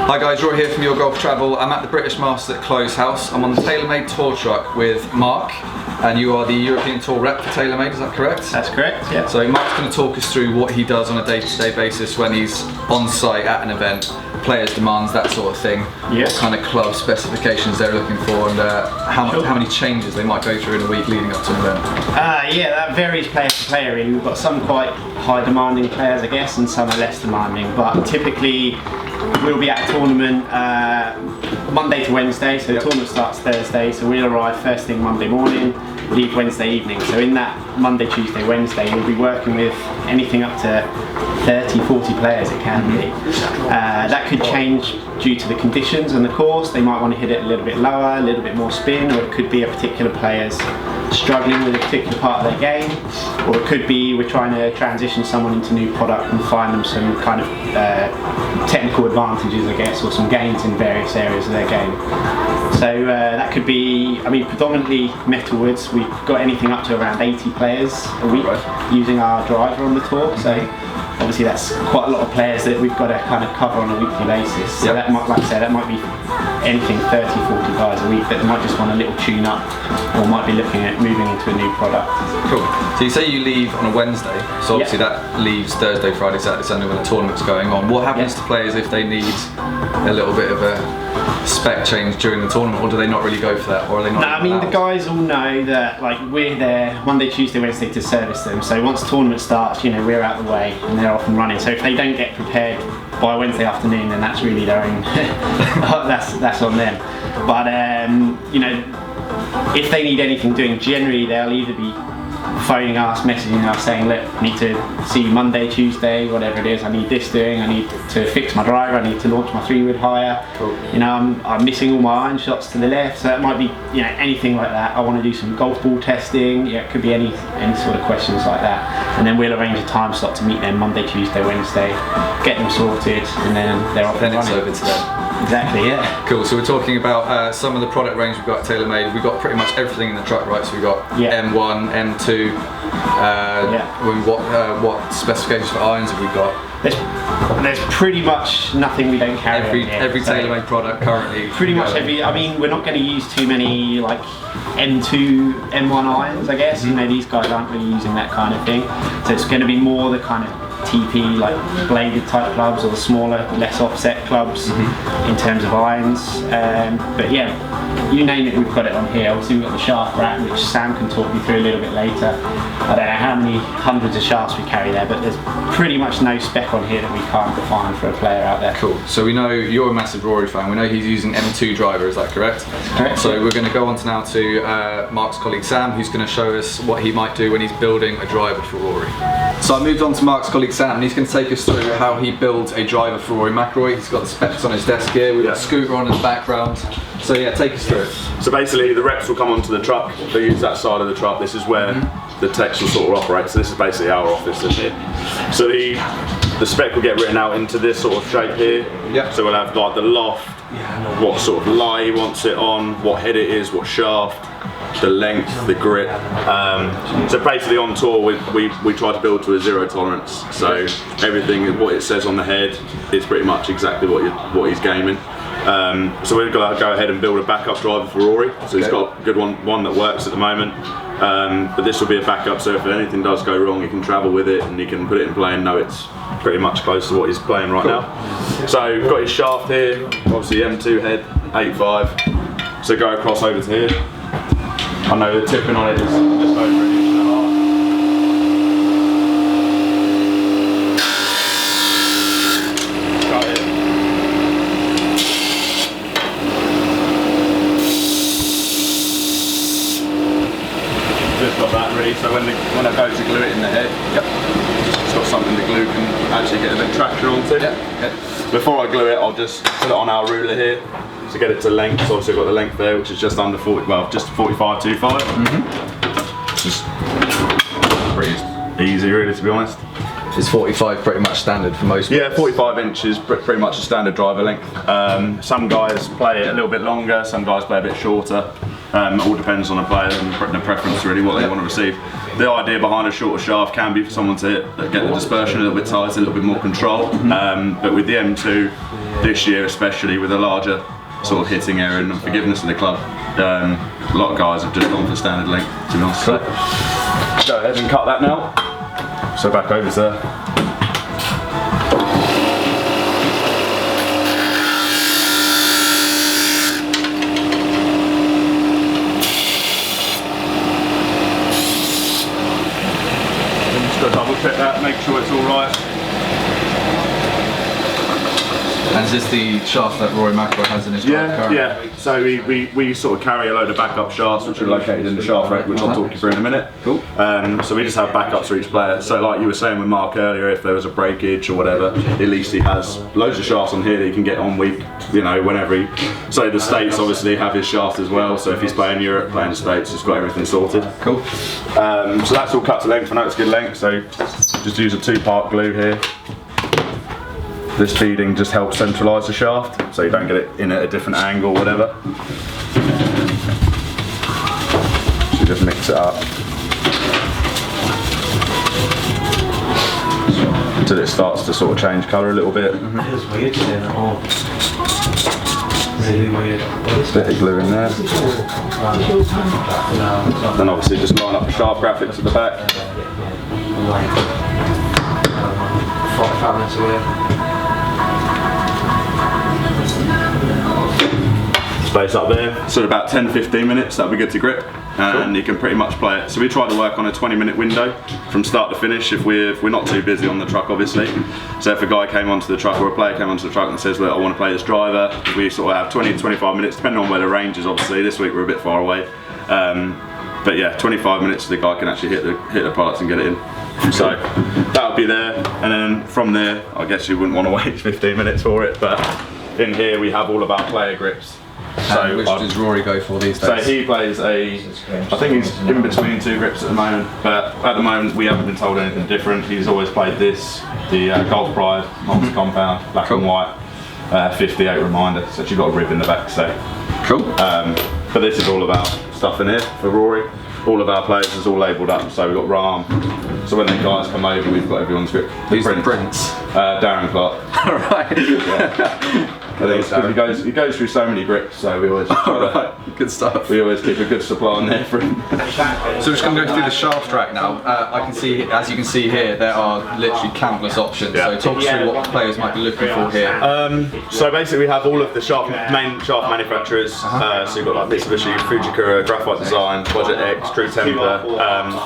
Hi guys, Rory here from Your Golf Travel. I'm at the British Masters at Close House. I'm on the TaylorMade Tour Truck with Mark, and you are the European Tour rep for TaylorMade, is that correct? That's correct, yeah. So Mark's going to talk us through what he does on a day-to-day basis when he's on site at an event, players' demands, that sort of thing. Yeah. What kind of club specifications they're looking for, and how many changes they might go through in a week leading up to an event. Yeah, that varies player to player really. We've got some quite high demanding players, I guess, and some are less demanding, but typically we'll be at a tournament Monday to Wednesday, so the tournament starts Thursday, so we'll arrive first thing Monday morning, leave Wednesday evening. So in that Monday, Tuesday, Wednesday, we'll be working with anything up to 30, 40 players it can be. That could change due to the conditions and the course. They might want to hit it a little bit lower, a little bit more spin, or it could be a particular player's struggling with a particular part of their game, or it could be we're trying to transition someone into new product and find them some kind of technical advantages, I guess, or some gains in various areas of their game. So that could be, I mean, predominantly metalwoods. We've got anything up to around 80 players a week using our driver on the tour. So obviously that's quite a lot of players that we've got to kind of cover on a weekly basis. So that might, like I said, that might be anything 30, 40 guys a week that might just want a little tune up, or might be looking at moving into a new product. Cool. So you say you leave on a Wednesday, so obviously that leaves Thursday, Friday, Saturday, Sunday when the tournament's going on. What happens to players if they need a little bit of a spec change during the tournament, or do they not really go for that, or are they not? No, I mean the guys all know that like we're there Monday, Tuesday, Wednesday to service them. So once the tournament starts, you know, we're out the way and they're off and running. So if they don't get prepared by Wednesday afternoon, then that's really their own. that's on them. But you know, if they need anything doing, generally they'll either be phoning us, messaging us, saying, look, I need to see you Monday, Tuesday, whatever it is, I need this doing, I need to fix my driver, I need to launch my 3-wood higher. Cool. You know, I'm missing all my iron shots to the left, so that might be, you know, anything like that. I want to do some golf ball testing, yeah, it could be any sort of questions like that. And then we'll arrange a time slot to meet them Monday, Tuesday, Wednesday, get them sorted, and then they're off and running. Then it's over to them. Exactly, yeah. Cool, so we're talking about some of the product range we've got at TaylorMade. We've got pretty much everything in the truck, right? So we've got M1, M2, what specifications for irons have we got? There's pretty much nothing we don't carry. Every TaylorMade product currently. Pretty much every, I mean, we're not going to use too many like M2, M1 irons, I guess. You know, these guys aren't really using that kind of thing. So it's going to be more the kind of TP, like bladed type clubs, or the smaller, less offset clubs in terms of irons. But yeah, you name it, we've got it on here. Obviously we've got the shaft rack, which Sam can talk you through a little bit later. I don't know how many hundreds of shafts we carry there, but there's pretty much no spec on here that we can't find for a player out there. Cool. So we know you're a massive Rory fan. We know he's using M2 driver, is that correct? That's correct. So we're going to go on to now to Mark's colleague Sam, who's going to show us what he might do when he's building a driver for Rory. So I moved on to Mark's colleague Sam, and he's going to take us through how he builds a driver for Rory McIlroy. He's got the specs on his desk here. We've got a scooter on in the background. So yeah, take us through it. So basically the reps will come onto the truck. They use that side of the truck. This is where the techs will sort of operate. So this is basically our office in here. So the spec will get written out into this sort of shape here. Yep. So we'll have like the loft, what sort of lie he wants it on, what head it is, what shaft, the length, the grip. So basically on tour we try to build to a zero tolerance. So everything, what it says on the head, is pretty much exactly what he's gaming. So we're going to go ahead and build a backup driver for Rory. So he's got a good one that works at the moment. But this will be a backup, so if anything does go wrong, he can travel with it and he can put it in play and know it's pretty much close to what he's playing right now. So we've got his shaft here, obviously M2 head, 8.5. So go across over to here. I know the tipping on it is just over an inch and a half. Just got that ready, so when I go to glue it in the head, it's got something the glue can actually get a bit of traction onto. Before I glue it, I'll just put it on our ruler here to get it to length. So obviously I've got the length there, which is just under 40, well, just 45.25. Just pretty easy really, to be honest. Is 45 pretty much standard for most? Yeah, 45 inches, pretty much a standard driver length. Some guys play it a little bit longer, some guys play a bit shorter. All depends on the player and the preference really, what they want to receive. The idea behind a shorter shaft can be for someone to get the dispersion a little bit tighter, a little bit more control. But with the M2, this year especially with a larger sort of hitting area and forgiveness of the club. A lot of guys have just gone for standard length, to be honest. So go ahead and cut that now. So back over to there. Just got to double check that, make sure it's all right. And is this the shaft that Rory McIlroy has in his drive currently? Yeah. So we sort of carry a load of backup shafts which are located in the shaft rack, which I'll talk you through in a minute. Cool. So we just have backups for each player. So like you were saying with Mark earlier, if there was a breakage or whatever, at least he has loads of shafts on here that he can get on week, you know, whenever he. So the States obviously have his shaft as well. So if he's playing Europe, playing the States, he's got everything sorted. Cool. So that's all cut to length. I know it's good length. So just use a 2-part glue here. This feeding just helps centralise the shaft, so you don't get it in at a different angle, whatever. So you just mix it up until it starts to sort of change colour a little bit. Bit of glue in there. Then obviously just line up the shaft graphics at the back. Space up there, so about 10-15 minutes that'll be good to grip, and you can pretty much play it. So we try to work on a 20-minute window from start to finish if we're not too busy on the truck, obviously. So if a guy came onto the truck or a player came onto the truck and says, look, I want to play this driver, we sort of have 20 to 25 minutes depending on where the range is. Obviously this week we're a bit far away, but yeah, 25 minutes the guy can actually hit the products and get it in. So that'll be there, and then from there I guess you wouldn't want to wait 15 minutes for it, but in here we have all of our player grips. So which does Rory go for these days? So he plays I think he's in between 2 grips at the moment, but at the moment we haven't been told anything different. He's always played this, the Golf Pride, multi-compound, black and white, 58 reminder, so you've got a rib in the back, so. Cool. But this is all of our stuff in here for Rory. All of our players is all labelled up, so we've got Rahm. So when the guys come over, we've got everyone's grip. Who's the Prince? Darren Clark. Alright. Yeah. He goes through so many grips, so we always good stuff. We always keep a good supply on there for him. So we're just going to go through the shaft rack now. I can see, as you can see here, there are literally countless options. Yeah. So talk us through what players might be looking for here. So basically we have all of the main shaft manufacturers. So you've got like Mitsubishi, Fujikura, Graphite Design, Budget X, True Temper.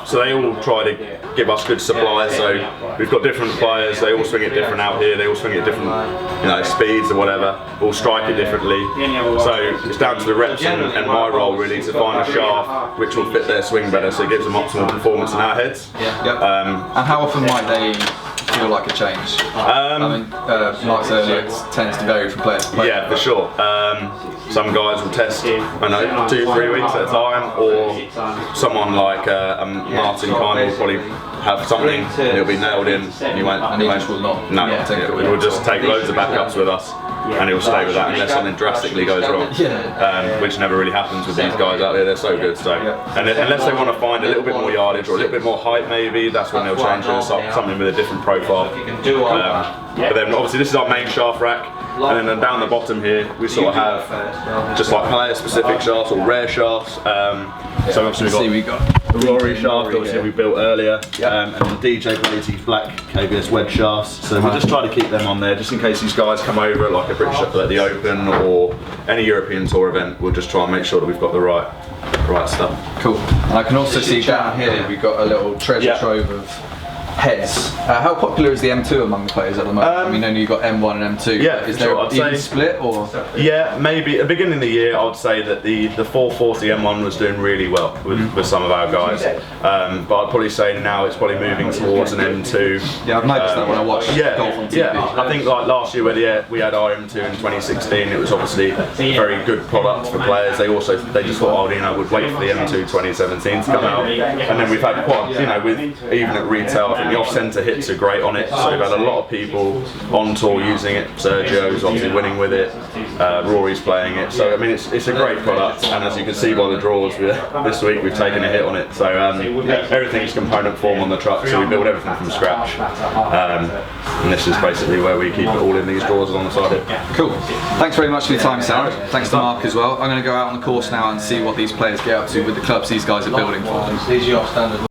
So they all try to give us good supply. So we've got different players. They all swing it different out here. They all swing it different, you know, speeds or whatever. All strike it differently. So it's down to the reps and my role really to find a shaft which will fit their swing better, so it gives them optimal performance in our heads. And how often might they feel like a change? I mean, Mark said earlier, it tends to vary from player to player. Yeah, for sure. Some guys will test, I know, 2-3 weeks at a time, or someone like Martin Kine will probably have something, he'll be nailed in, and he won't. And each will not. No, he'll just take loads of backups with us, and he'll stay with that unless something drastically goes wrong, which never really happens with these guys out there. They're so good. So, and unless they want to find a little bit more yardage or a little bit more height, maybe that's when they'll change to something with a different profile. But then obviously this is our main shaft rack. And then down the bottom here, we sort of have just like player-specific shafts or rare shafts. So obviously we've got the Rory shaft, obviously we built earlier, and then the DJ Blazey black KBS wedge shafts. So we just try to keep them on there, just in case these guys come over at like a British at the Open or any European Tour event. We'll just try and make sure that we've got the right stuff. Cool. And I can also see down here we've got a little treasure trove of heads. How popular is the M2 among the players at the moment? I mean, only you've got M1 and M2. Yeah, is there an even split or? Yeah, maybe. At the beginning of the year, I'd say that the 440 M1 was doing really well with some of our guys. But I'd probably say now it's probably moving towards an M2. Yeah, I've noticed that when I watch golf on TV. Yeah, I think like last year we had our M2 in 2016. It was obviously a very good product for players. They just thought, oh, you know, we'd wait for the M2 2017 to come out, and then we've had quite, you know, with even at retail, I think the off-centre hits are great on it. So we've had a lot of people on tour using it. Sergio's obviously winning with it. Rory's playing it. So I mean, it's a great product, and as you can see by the draws, this week we've taken a hit on it. So everything's component form on the truck. So we build everything from scratch. And this is basically where we keep it all in these drawers on the side here. Cool. Thanks very much for your time, Sam. Thanks to Mark as well. I'm going to go out on the course now and see what these players get up to with the clubs these guys are building for them. These are your standard